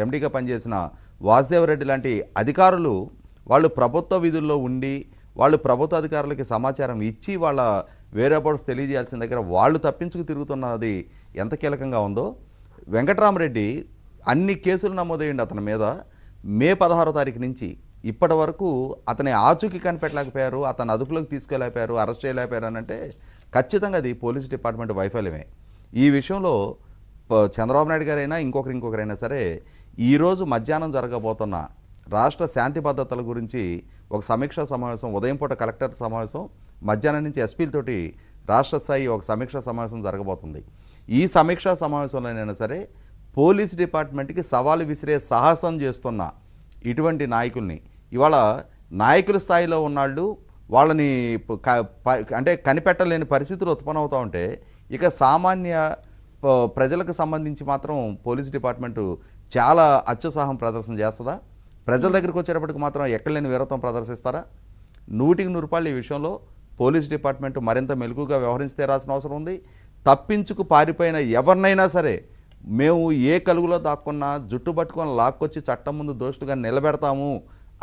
ఎండీగా పనిచేసిన వాసుదేవరెడ్డి లాంటి అధికారులు వాళ్ళు ప్రభుత్వ విధుల్లో ఉండి వాళ్ళు ప్రభుత్వ అధికారులకి సమాచారం ఇచ్చి వాళ్ళ వేరేబౌట్స్ తెలియజేయాల్సిన దగ్గర వాళ్ళు తప్పించుకు తిరుగుతున్నది ఎంత కీలకంగా ఉందో. వెంకటరామరెడ్డి అన్ని కేసులు నమోదయ్యండి అతని మీద. మే 16వ తారీఖు నుంచి ఇప్పటి వరకు అతని ఆచూకీ కనిపెట్టలేకపోయారు, అతను అదుపులోకి తీసుకెళ్ళలేకపోయారు, అరెస్ట్ చేయలేకపోయారు అని అంటే ఖచ్చితంగా అది పోలీస్ డిపార్ట్మెంట్ వైఫల్యమే. ఈ విషయంలో చంద్రబాబు నాయుడు గారైనా ఇంకొకరైనా సరే ఈరోజు మధ్యాహ్నం జరగబోతున్న రాష్ట్ర శాంతి భద్రతల గురించి ఒక సమీక్షా సమావేశం, ఉదయం పూట కలెక్టర్ సమావేశం, మధ్యాహ్నం నుంచి ఎస్పీలతోటి రాష్ట్ర స్థాయి ఒక సమీక్షా సమావేశం జరగబోతుంది. ఈ సమీక్షా సమావేశంలోనైనా సరే పోలీస్ డిపార్ట్మెంట్కి సవాలు విసిరే సాహసం చేస్తున్న ఇటువంటి నాయకుల్ని, ఇవాళ నాయకుల స్థాయిలో ఉన్నాళ్ళు వాళ్ళని అంటే కనిపెట్టలేని పరిస్థితులు ఉత్పన్నమవుతూ ఉంటే ఇక సామాన్య ప్రజలకు సంబంధించి మాత్రం పోలీస్ డిపార్ట్మెంటు చాలా అత్యుత్సాహం ప్రదర్శన చేస్తుందా? ప్రజల దగ్గరికి వచ్చేటప్పటికి మాత్రం ఎక్కడలేని వీరత్వం ప్రదర్శిస్తారా? 100కి 100 ఈ విషయంలో పోలీస్ డిపార్ట్మెంట్ మరింత మెలకుగా వ్యవహరించి తీరాల్సిన అవసరం ఉంది. తప్పించుకు పారిపోయిన ఎవరినైనా సరే మేము ఏ కలుగులో దాక్కున్నా జుట్టు పట్టుకొని లాక్కొచ్చి చట్టం ముందు దోషులుగా నిలబెడతాము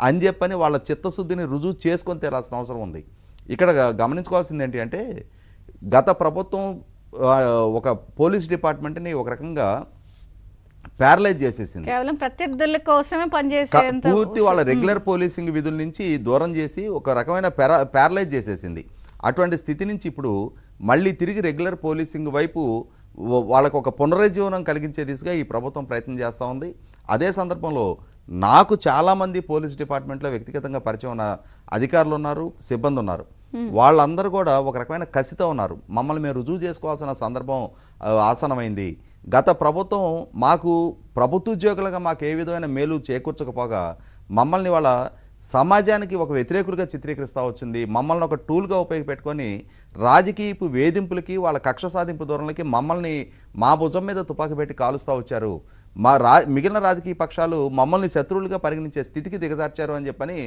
అని చెప్పని వాళ్ళ చిత్తశుద్ధిని రుజువు చేసుకొని తీరాల్సిన అవసరం ఉంది. ఇక్కడ గమనించుకోవాల్సింది ఏంటి అంటే గత ప్రభుత్వం ఒక పోలీస్ డిపార్ట్మెంట్ని ఒక రకంగా ప్యారలైజ్ చేసేసింది. కేవలం ప్రత్యర్థుల కోసమే పనిచేసే పూర్తి వాళ్ళ రెగ్యులర్ పోలీసింగ్ విధుల నుంచి దూరం చేసి ఒక రకమైన ప్యారలైజ్ చేసేసింది. అటువంటి స్థితి నుంచి ఇప్పుడు మళ్ళీ తిరిగి రెగ్యులర్ పోలీసింగ్ వైపు వాళ్ళకు ఒక పునరుజ్జీవనం కలిగించే దిశగా ఈ ప్రభుత్వం ప్రయత్నం చేస్తూ ఉంది. అదే సందర్భంలో నాకు చాలామంది పోలీస్ డిపార్ట్మెంట్లో వ్యక్తిగతంగా పరిచయం ఉన్న అధికారులు ఉన్నారు, సిబ్బంది ఉన్నారు. వాళ్ళందరూ కూడా ఒక రకమైన కసితో ఉన్నారు. మమ్మల్ని మేము రుజువు చేసుకోవాల్సిన సందర్భం ఆసనమైంది. గత ప్రభుత్వం మాకు ప్రభుత్వ ఉద్యోగులుగా మాకు ఏ విధమైన మేలు చేకూర్చకపోగా మమ్మల్ని వాళ్ళ సమాజానికి ఒక వ్యతిరేకులుగా చిత్రీకరిస్తూ వచ్చింది. మమ్మల్ని ఒక టూల్గా ఉపయోగపెట్టుకొని రాజకీయపు వేధింపులకి వాళ్ళ కక్ష సాధింపు ధోరణులకి మమ్మల్ని మా భుజం మీద తుపాకీ పెట్టి కాలుస్తూ వచ్చారు. మిగిలిన రాజకీయ పక్షాలు మమ్మల్ని శత్రువులుగా పరిగణించే స్థితికి దిగజార్చారు అని చెప్పని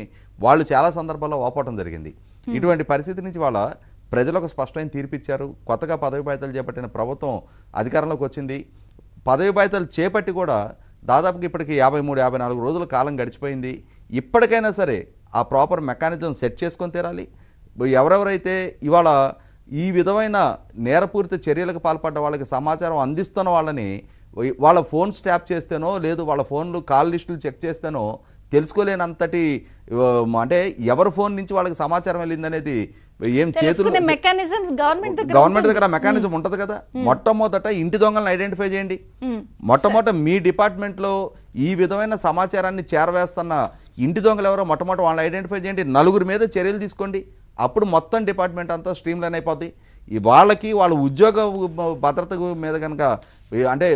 వాళ్ళు చాలా సందర్భాల్లో ఓపటం జరిగింది. ఇటువంటి పరిస్థితి నుంచి వాళ్ళ ప్రజలకు స్పష్టమైన తీర్పిచ్చారు. కొత్తగా పదవి బాధ్యతలు చేపట్టిన ప్రభుత్వం అధికారంలోకి వచ్చింది. పదవి బాధ్యతలు చేపట్టి కూడా దాదాపుగా ఇప్పటికి 53-54 రోజుల కాలం గడిచిపోయింది. ఇప్పటికైనా సరే ఆ ప్రాపర్ మెకానిజం సెట్ చేసుకొని తీరాలి. ఎవరెవరైతే ఇవాళ ఈ విధమైన నేరపూరిత చర్యలకు పాల్పడ్డ వాళ్ళకి సమాచారం అందిస్తున్న వాళ్ళని వాళ్ళ ఫోన్స్ ట్యాప్ చేస్తేనో లేదు వాళ్ళ ఫోన్లు కాల్ లిస్టులు చెక్ చేస్తేనో తెలుసుకోలేనంతటి అంటే ఎవరి ఫోన్ నుంచి వాళ్ళకి సమాచారం వెళ్ళిందనేది ఏం చేతులు గవర్నమెంట్ దగ్గర మెకానిజం ఉంటుంది కదా. మొట్టమొదట ఇంటి దొంగలను ఐడెంటిఫై చేయండి. మొట్టమొదట మీ డిపార్ట్మెంట్లో ఈ విధమైన సమాచారాన్ని చేరవేస్తున్న ఇంటి దొంగలు ఎవరో మొట్టమొదటి వాళ్ళని ఐడెంటిఫై చేయండి. 4 మీద చర్యలు తీసుకోండి. అప్పుడు మొత్తం డిపార్ట్మెంట్ అంతా స్ట్రీమ్లైన్ అయిపోద్ది. వాళ్ళకి వాళ్ళ ఉద్యోగ భద్రత మీద కనుక అంటే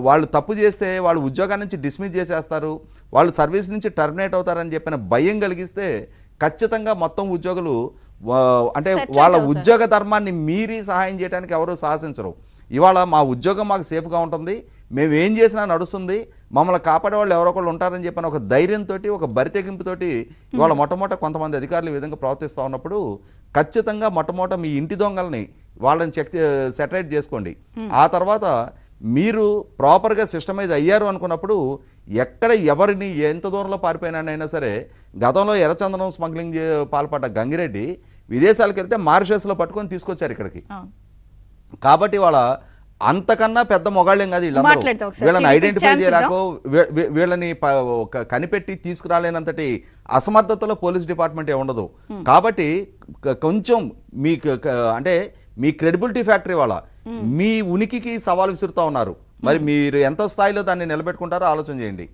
వాళ్ళు తప్పు చేస్తే వాళ్ళు ఉద్యోగాల నుంచి డిస్మిస్ చేసేస్తారు, వాళ్ళు సర్వీస్ నుంచి టర్మినేట్ అవుతారని చెప్పిన భయం కలిగిస్తే ఖచ్చితంగా మొత్తం ఉద్యోగులు అంటే వాళ్ళ ఉద్యోగ ధర్మాన్ని మీరి సహాయం చేయడానికి ఎవరు సాహసించరు. ఇవాళ మా ఉద్యోగం మాకు సేఫ్గా ఉంటుంది, మేము ఏం చేసినా నడుస్తుంది, మమ్మల్ని కాపాడే వాళ్ళు ఎవరో ఒకళ్ళు ఉంటారని చెప్పిన ఒక ధైర్యంతో ఒక బరితెగింపుతోటి ఇవాళ మొట్టమొదట కొంతమంది అధికారులు ఈ విధంగా ప్రవర్తిస్తూ ఉన్నప్పుడు ఖచ్చితంగా మొట్టమొదట మీ ఇంటి దొంగల్ని వాళ్ళని సెటరేట్ చేసుకోండి. ఆ తర్వాత మీరు ప్రాపర్గా సిస్టమైజ్ అయ్యారు అనుకున్నప్పుడు ఎక్కడ ఎవరిని ఎంత దూరంలో పారిపోయినానైనా సరే గతంలో ఎర్రచందనం స్మగ్లింగ్ పాల్పడ్డ గంగిరెడ్డి విదేశాలకు వెళ్తే మారిషస్లో పట్టుకొని తీసుకొచ్చారు ఇక్కడికి. కాబట్టి వాళ్ళ అంతకన్నా పెద్ద మొగాళ్ళేం కాదు వీళ్ళందరూ. వీళ్ళని ఐడెంటిఫై చేయలేకో వీళ్ళని కనిపెట్టి తీసుకురాలేనంతటి అసమర్థతలో పోలీస్ డిపార్ట్మెంట్ ఉండదు. కాబట్టి కొంచెం మీకు అంటే మీ క్రెడిబిలిటీ ఫ్యాక్టరీ వాళ్ళ మీ ఉనికికి సవాల్ విసురుతూ ఉన్నారు. మరి మీరు ఎంత స్థాయిలో దాన్ని నిలబెట్టుకుంటారో ఆలోచన చేయండి.